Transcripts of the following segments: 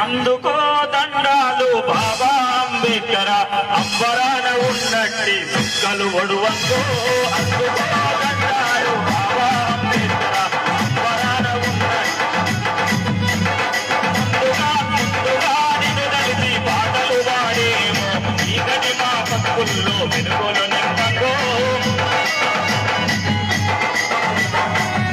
అందుకో దండాలు బాబా అంబేద్కర అంబరాన ఉన్నట్టి సుక్కలు ఒడువందో అందుకో దండాలు బాబా అంబేద్కర అంబరాన ఉన్నట్టి ముందుగా నిన్ను నడిచి పాటలు వాడేమో ఈగటి మా పక్కుల్లో వెనుగోలు నింపంగో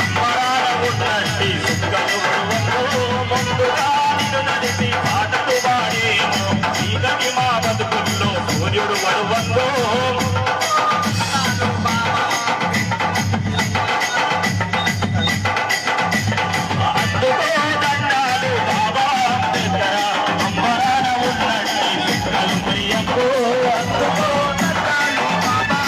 అంబరాన ఉన్నట్టి సుక్కలు ఒడువందో ముందుగా నడిచి పాటలు వాడేమో ఈగటి మా బతుకుల్లో సూర్యుడు వడువందో అందుకో దండాలు బాబా అంబేద్కర అంబరాన ఉన్నట్టి సుక్కలు మరియంగో అందుకో దండాలు బాబా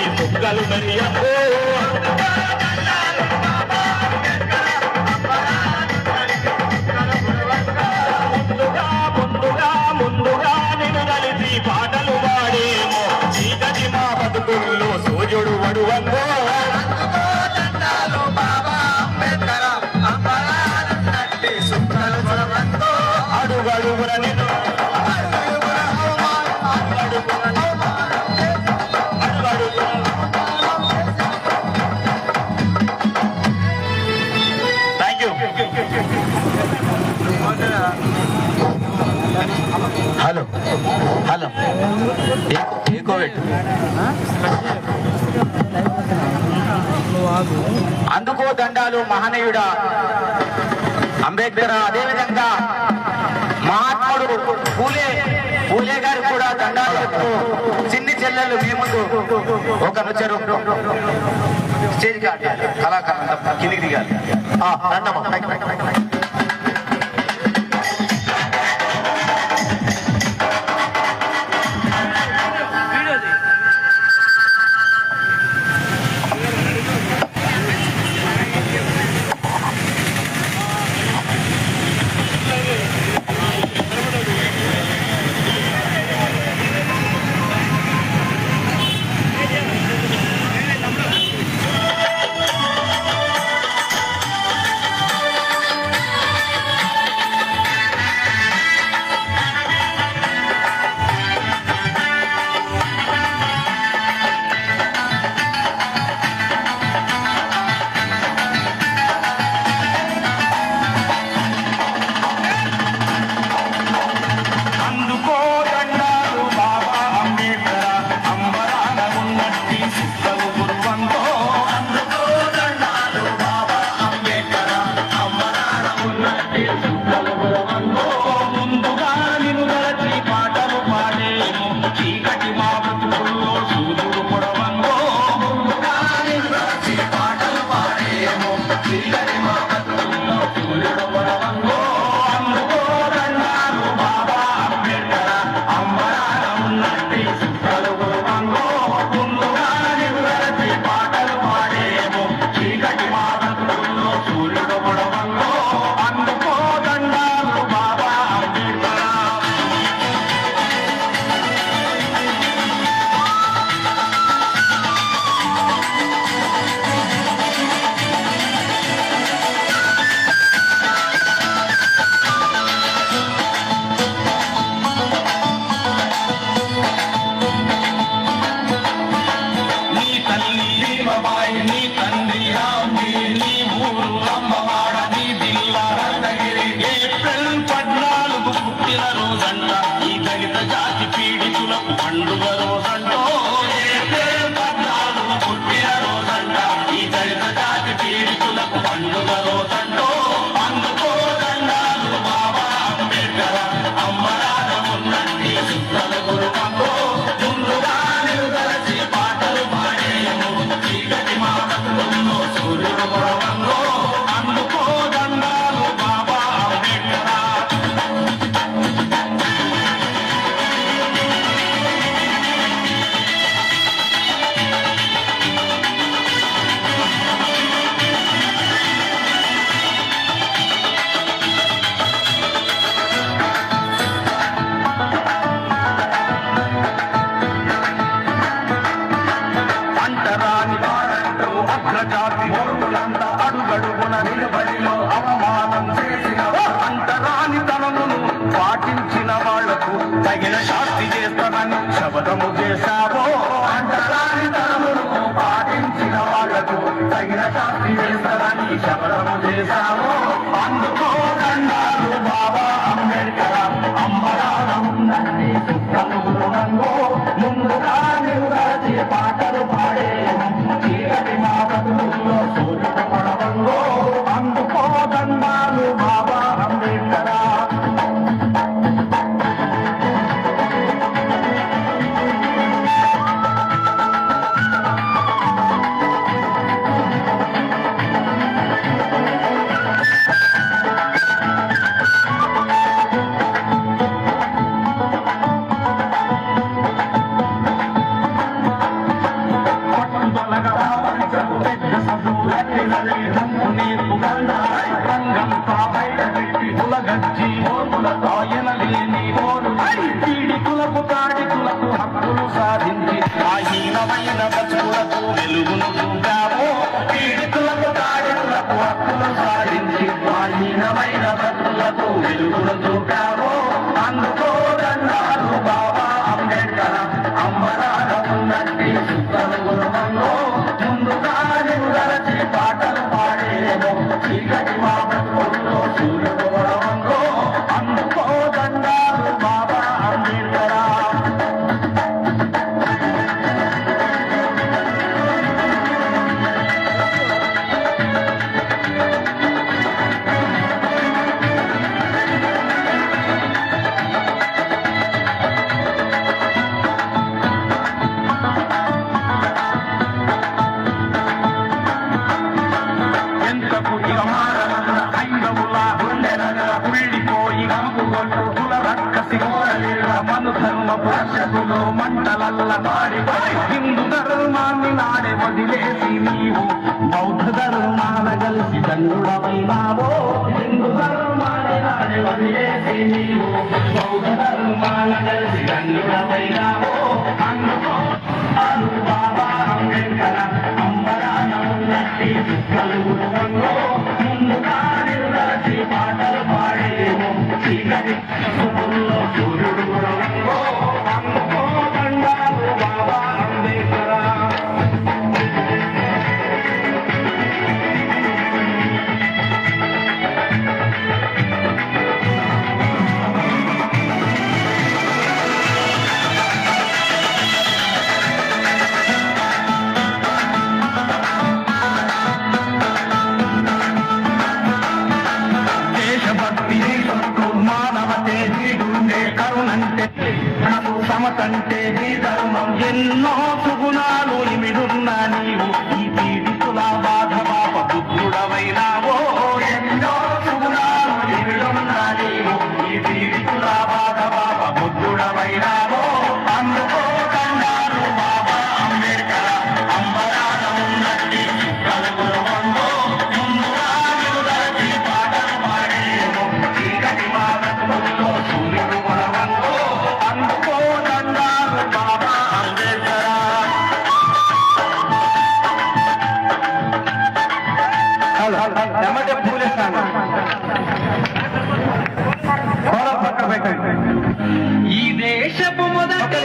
పాటలు వాడేమో ఈగటి మా సూర్యుడు వడువందో ముందుగా నిన్ను కలిసి పాటలు వాడేమో చీకటి మా బతుకుల్లో సూర్యుడు వడువందో అడుగడుగున నిన్ను థ్యాంక్ యూ. హలో హలో అందుకో దండాలు మహనీయుడా అంబేద్కర్ అదేవిధంగా మహాత్ముడు పూలే గారు కూడా దండాలు చెప్తూ చిన్ని చెల్లెలు మీ ముందు ఒక నృత్యరు స్టేజ్ కళాకారు కిందికి దిగాలి. పండుగ రోజంటో ఏప్రిల్ 14 పుట్టిన రోజంట ఈ దళిత జాతి పీడితులకు పండుగ రోజంటో అందుకో దండాలు బాబా అంబేద్కర్ అమ్మరాన ఉన్నట్టి సుత్తల గురువంగో ముందుగా నిలుదలచి పాటలు పాడేయము చీకటి మా బతుకుల్లో సూర్యుడు గురవంగో అందుకో దండాలు బాబా అంబేద్కర్. అంటరాని వారంటూ అగ్రజాతి ఓర్ములంతా అడుగడుగున నిలబడిలో అవమానం చేసిన అంటరాని తనమును పాటించిన వాళ్లకు తగిన శాస్తి చేస్తానని శపథము చేశావో అంటరాని తనమును పాటించిన వాళ్లకు తగిన శాస్తి చేస్తానని శపథము చేశావో అందుకో దండాలు బాబా అంబేద్కర్ అమ్మరాన ఉన్నది సుత్తలుగురునంగో ముందుగా నిలుదలచి పాటలు పాడే చీకటి మా బతుకుల్లో సూర్యుడు పడవంగో అందుకో దండాలు బాబా అంబేద్కర్. పీడితులకు కాడితులకు హక్కులు సాధించి ఆహీనమైన బతుకులకు వెలుగును చూపావో పీడితులకు కాడితులకు హక్కులు సాధించి ఆహీనమైన బతుకులకు వెలుగును చూపావో అందుకో దండాలు బాబా అంబేద్కర్ అమ్మరాన ఉన్నట్టి సుత్తలు గురువంగో ముందుగా నిలుదలచి పాటలు పాడేమో చీకటి మా బతుకుల్లో సూర్యుడు వరవంగో అందుకో దండాలు బాబా అంబేద్కర్. ఎంతకు ఇక మారనన్న ఐదవుల గుండెనగా కుళ్ళిపోయి గంపుగొట్టు కుల రక్కసి కోరలిళ్ళ మను ధర్మ పురుషకులు మంటలల్ల మాడిపోయి హిందూ ధర్మాన్ని నాడే వదిలేసి నీవు బౌద్ధ ధర్మాన కలిసి దండుడమైనావో హిందూ ధర్మాన్ని నాడే వదిలేసి నీవు బౌద్ధ ధర్మాన కలిసి దండుడమైనావో అందుకో బాబా అంబేద్కర్ అమ్మరాన ఉన్నట్టి కలుగురువంగో ముందుగా నిలుదలచి పాటలు పాడేమో చీకటి బతుకుల్లో సూర్యుడు గురవంగో అందుకో దండాలు బాబా అంబేద్కర్. సమతంటే నీ ధర్మం ఎన్నో సుగుణాలు ఇమిడున్నా నీవు ఈ పీడితుల బాధ పాప పుత్రుడవైనావో ఎన్నో సుగుణాలు ఇమిడున్నా నీవు ఈ పీడితుల బాధ పాప పుత్రుడవైనావో అందుకో దండాలు బాబా అంబేద్కర్ అమ్మరాన ఉన్నట్టి కలుగురువంగో ముందుగా నిలుదలచి పాటలు పాడేమో చీకటి మా బతుకుల్లో సూర్యుడు వరవంగో అందుకో దండాలు బాబా అంబేద్కర్. ఎమ్మటే పూలేస్తాను ఈ దేశపు మొదటి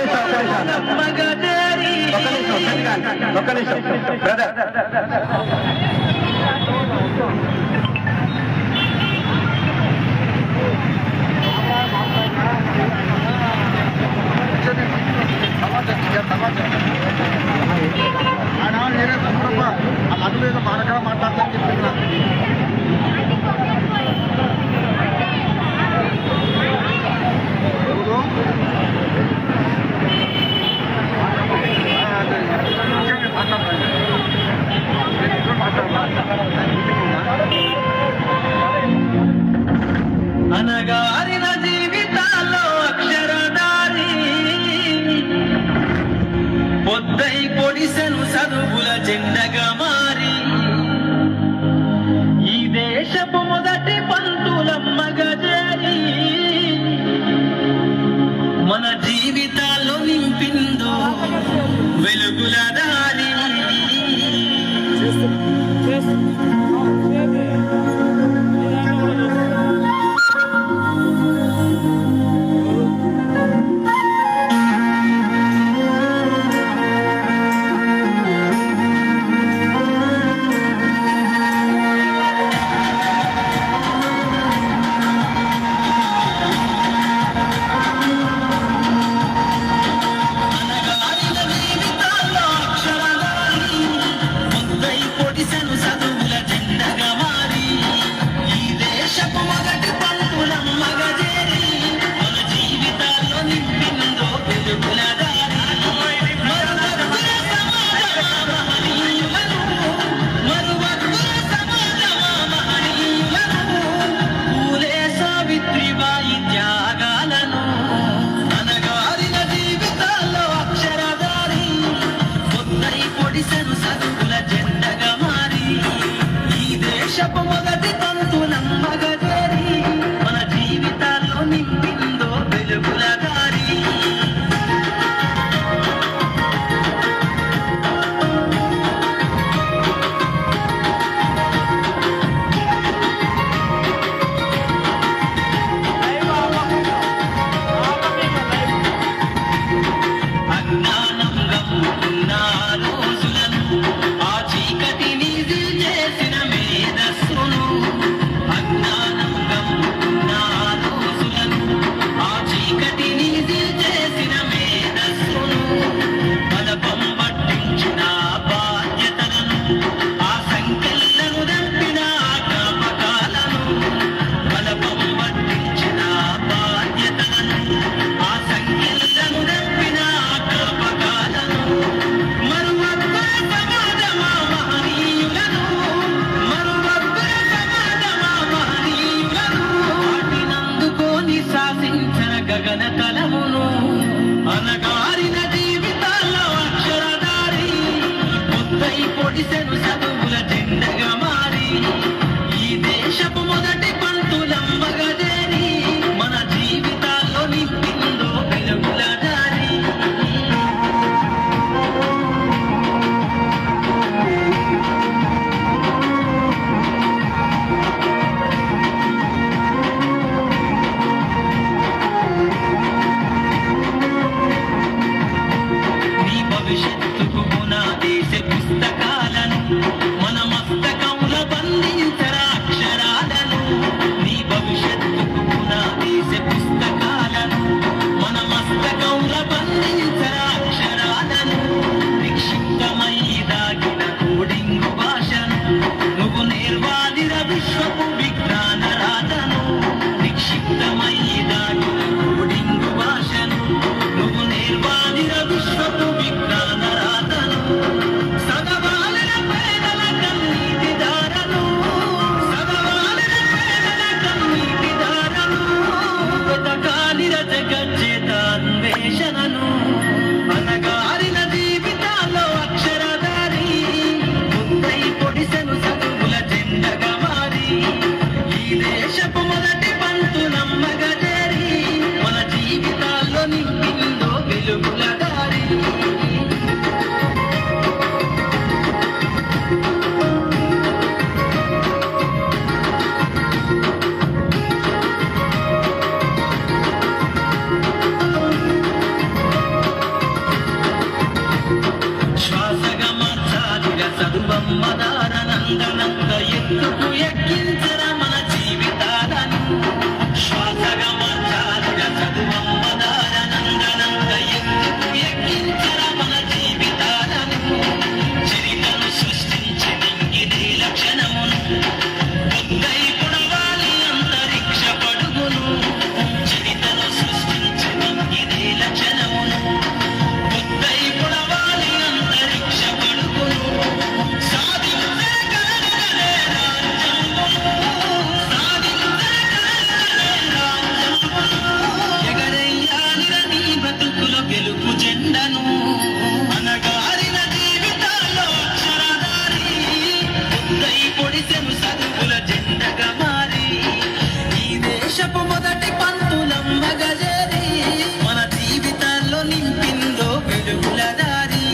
ఒక్క నిమిషం బ్రదర్ పొడిసెను చదువుల జెండగా మారి ఈ దేశపు మొదటి పంతులమ్మగా చేరి మన జీవితాల్లో నింపిందో వెలుగుల దారి. నీ భవిష్యత్తుకు పునాదేశ పుస్తకాలను మన మస్తకంలో బంధించరా అక్షరాలను. నీ భవిష్యత్తుకు పునాదేశ పుస్తకాలను మన మస్తకంలో బంధించరా అక్షరాలను. నిక్షిప్తమై దాగిన కోడింగు భాషను నువ్వు నేర్వాదిర విశ్వపు విజ్ఞాన రాతను. నిక్షిప్తమై దాగిన కోడింగు భాషను నువ్వు నేర్వాదిర విశ్వపు విజ్ఞాన రాతను. సదవాలిన పేదల కన్నీటి దారను, సదవాలిన పేదల కన్నీటి దారను, వెతకాలిన జగజ్జేత అన్వేషణను. అనగారిన జీవితాల్లో అక్షరధారి ముద్దై పొడిసెను చదువుల జెండగా మారి ఈ దేశపు మొదటి పంతులమ్మగా చేరి మన జీవితాల్లో నింపిందో వెలుగుల దారి. శ్వాసగా మార్చాలిర చదువమ్మ దారనందనంద ఎత్తుకు ఎక్కించర మన జీవితాలను. శ్వాసగా మార్చాలిర చదువమ్మ దారనందనంద ఎత్తుకు ఎక్కించర మన జీవితాలను. చరితను సృష్టించి నింగిదే లక్షణమును బుద్ధై పుడవాలి అంతరిక్ష పడుగును. చరితను సృష్టించి నింగిదే లక్షణమును బుద్ధై పుడవాలి అంతరిక్ష పడుగును. సాధించే కలగలే రాజ్యమును, సాధించే కలగలే రాజ్యమును. ఎగరేయాలిర నీ బతుకులో గెలుపు జెండను. అనగారిన జీవితాల్లో అక్షరధారి బుద్ధై పొడిసెను చదువుల జెండగా మారి ఈ దేశపు మొదటి పంతులమ్మగా చేరి మన జీవితాల్లో నింపిందో వెలుగుల దారి.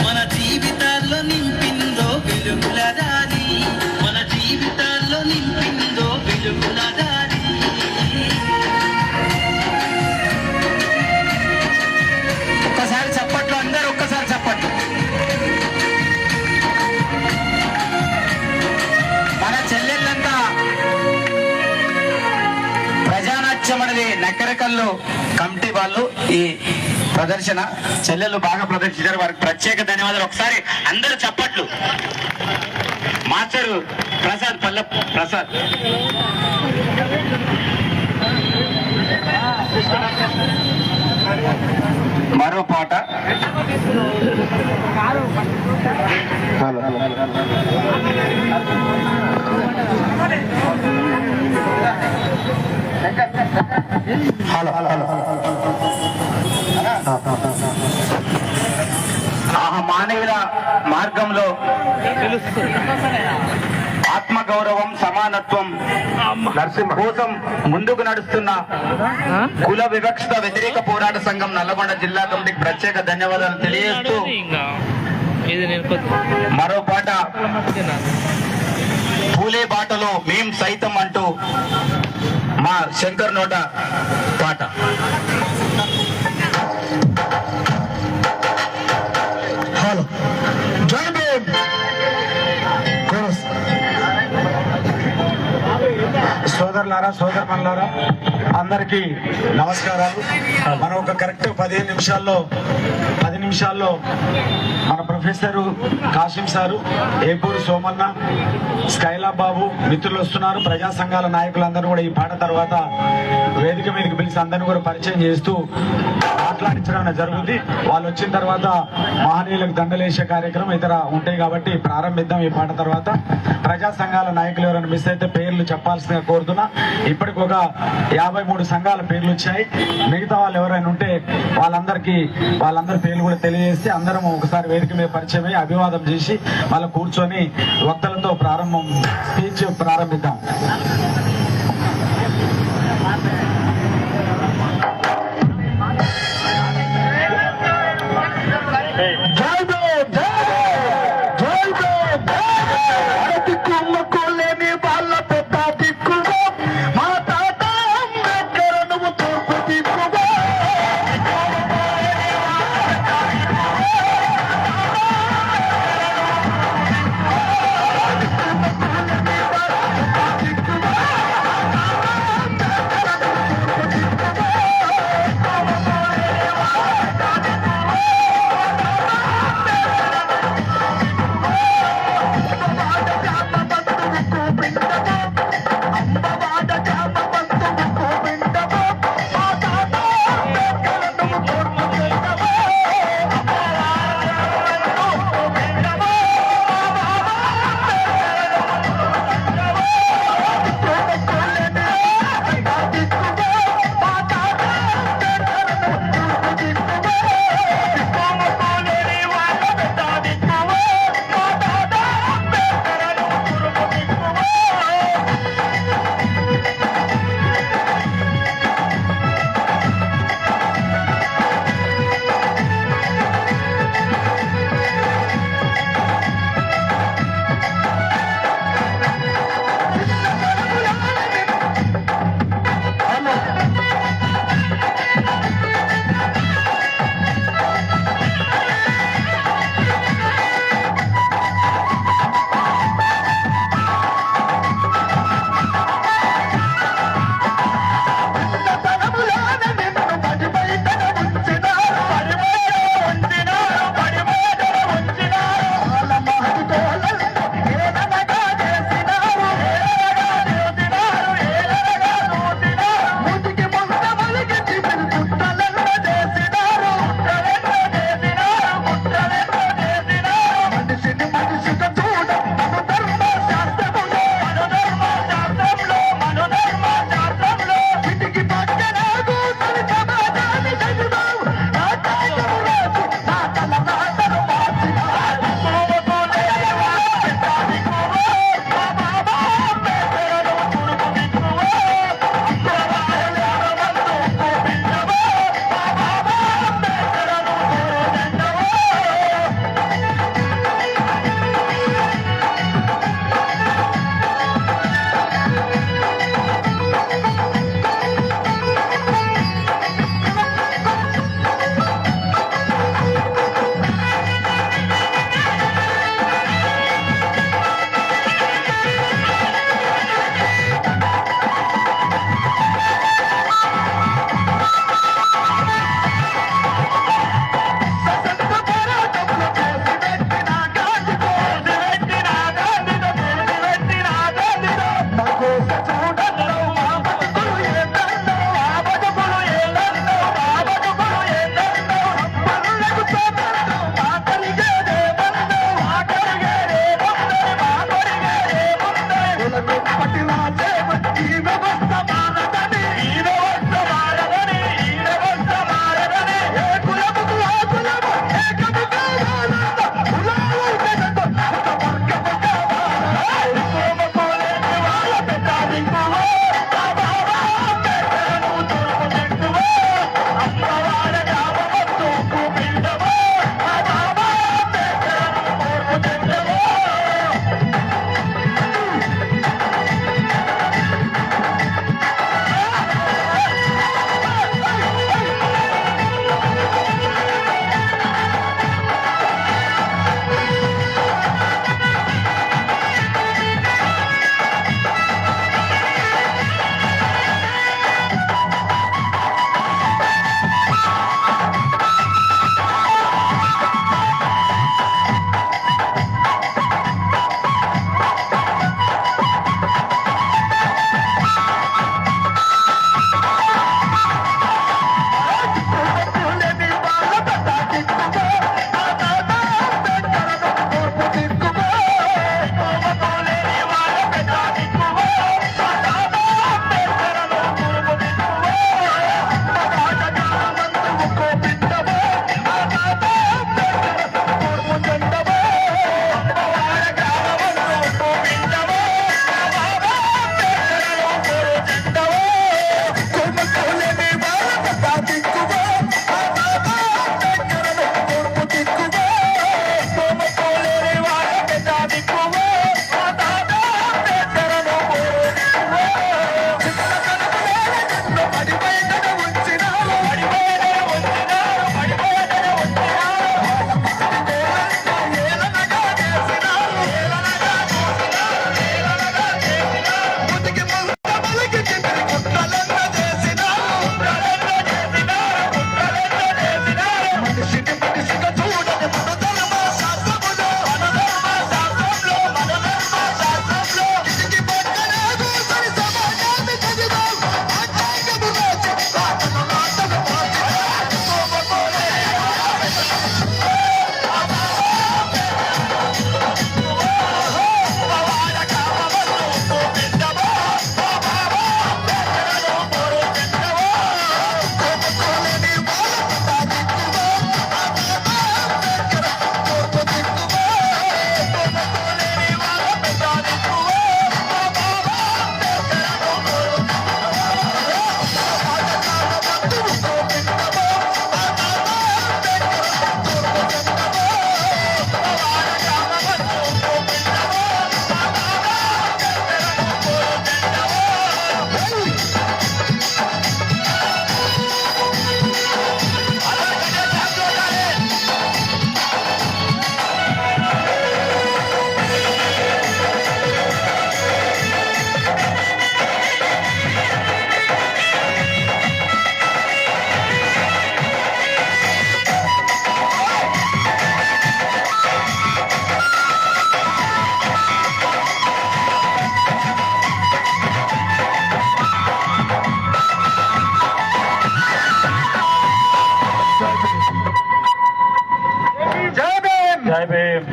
మన జీవితాల్లో నింపిందో వెలుగుల దారి. మన జీవితాల్లో నింపిందో వెలుగుల దారి. ఒక్కసారి చప్పట్లు, అందరూ ఒక్కసారి చప్పట్లు. మన చెల్లెళ్ళంతా ప్రజానాట్యం అనేది నకరకల్లు కమిటీ వాళ్ళు ఈ ప్రదర్శన చెల్లెళ్ళు బాగా ప్రదర్శించారు. వారికి ప్రత్యేక ధన్యవాదాలు. ఒకసారి అందరూ చప్పట్లు. మాస్టర్ ప్రసాద్ పల్ల ప్రసాద్ మరో పాట. హలో హలో హలో మానవుల మార్గంలో ఆత్మగౌరవం, సమానత్వం కోసం ముందుకు నడుస్తున్న కుల వివక్షత వ్యతిరేక పోరాట సంఘం నల్లగొండ జిల్లా కమిటీకి ప్రత్యేక ధన్యవాదాలు తెలియజేస్తూ మరో పాట పూలే బాటలో మేం సైతం అంటూ మా శంకర్ నోట పాట. హలో జై భీమ్. సోదరులారా, సోదరమణులారా, అందరికీ నమస్కారాలు. మనం ఒక కరెక్ట్ 10 నిమిషాల్లో మన ప్రొఫెసర్ కాశీం సారు, ఏపూరు సోమన్న, స్కైలా బాబు మిత్రులు వస్తున్నారు. ప్రజా సంఘాల నాయకులందరూ కూడా ఈ పాట తర్వాత వేదిక మీదకి పిలిచి అందరినీ కూడా పరిచయం చేస్తూ మాట్లాడించడం జరుగుతుంది. వాళ్ళు వచ్చిన తర్వాత మహనీయులకు దండలేసే కార్యక్రమం ఇతర ఉంటాయి కాబట్టి ప్రారంభిద్దాం. ఈ పాట తర్వాత ప్రజా సంఘాల నాయకులు ఎవరైనా మిస్ అయితే పేర్లు చెప్పాల్సిన కోరుతున్నా. ఇప్పటికి ఒక 53 సంఘాల పేర్లు వచ్చాయి. మిగతా వాళ్ళు ఎవరైనా ఉంటే వాళ్ళందరి పేర్లు కూడా తెలియజేసి అందరం ఒకసారి వేదిక మీద పరిచయం అయ్యి అభివాదం చేసి మళ్ళీ కూర్చొని వక్తలతో స్పీచ్ ప్రారంభిద్దాం. జై భీమ్.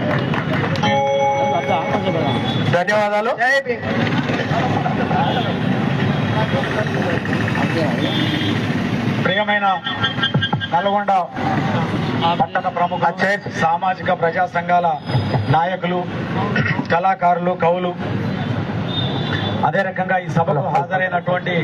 ధన్యవాదాలు. ప్రియమైన నల్గొండ పట్టణ ప్రముఖ సామాజిక ప్రజా సంఘాల నాయకులు, కళాకారులు, కవులు, అదే రకంగా ఈ సభకు హాజరైనటువంటి